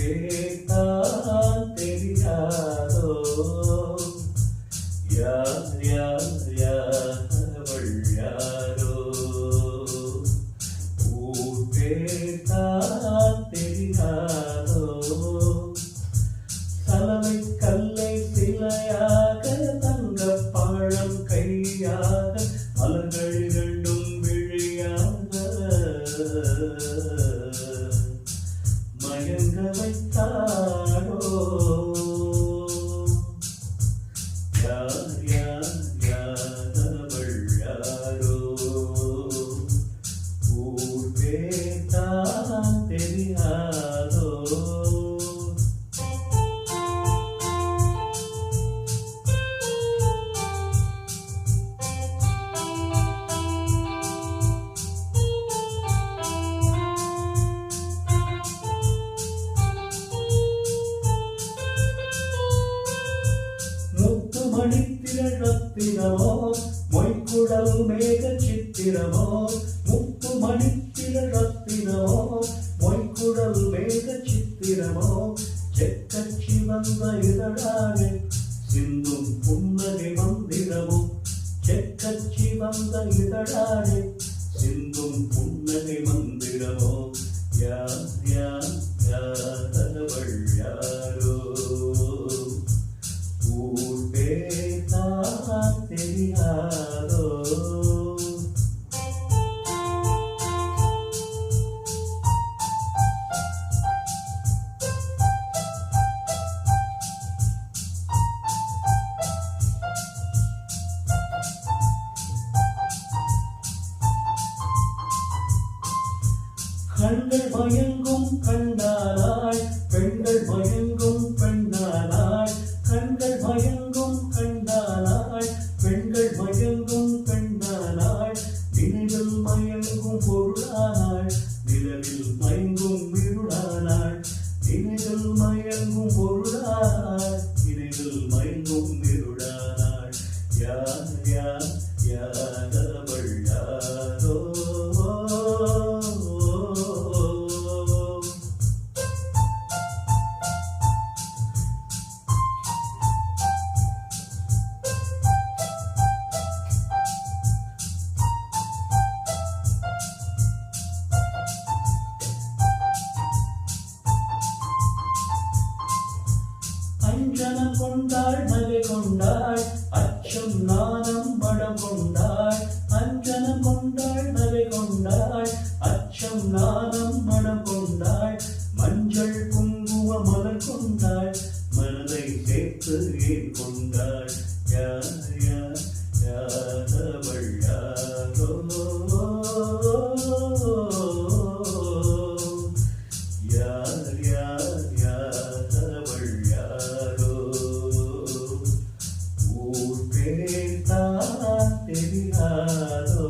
பேர்தான் தெரியாதோ யார் யார் யார் அவள் யாரோ ஊர் பேர்தான் தெரியாதோ சலவை கல்லை சிலையாக தங்க பாழம் கையாக மலர்கள் இரண்டும் விழியாக மயங்க வைத்தாரோ யார் யார் யார் அவள் யாரோ ஊர் பேர்தான் தெரியாதோ மணித்திரள் ரத்தினமோ மொய்க்குடல் மேக சித்திரமோ முத்து மணித்திரள் ரத்தினமோ மொய்க்குடல் மேக சித்திரமோ செக்கச்சி வந்த இதழானே சிந்தும் புன்னகை மந்திரமோ செக்கச்சி வந்த இதழானே சிந்தும் புன்னகை மந்திரமோ யார் யார் யார் அவள் யாரோ ஊர் பேர்தான் தெரியாதோ கண்கள் மயங்கும் கண்ணானாள் பெண்கள் மயங்கும் பெண்ணானாள் கண்கள் மயங்கும் கண்ணானாள் பெண்கள் மயங்கும் பெண்ணானாள் நினைவில் மயங்கும் பொருளானாள் நிலவில் மயங்கும் இருளானாள் நினைவில் மயங்கும் பொருளானாள் நினைவில் மயங்கும் இருளானாள் யார் யார் யார் அவள் யாரோ அஞ்சனம் கொண்டாள் நகை கொண்டாள் அச்சம் நாணம் படம் கொண்டாள் அஞ்சனம் கொண்டாள் நகை கொண்டாள் அச்சம் நாணம் மனம் கொண்டாள் மஞ்சள் குங்கும மலர் கொண்டாள் மனதை சேர்த்து ஏன் கொண்டாள் யார் யார் யார் அவள் யாரோ யார் யார் யார் அவள் யாரோ ஊர் பேர்தான் தெரியாதோ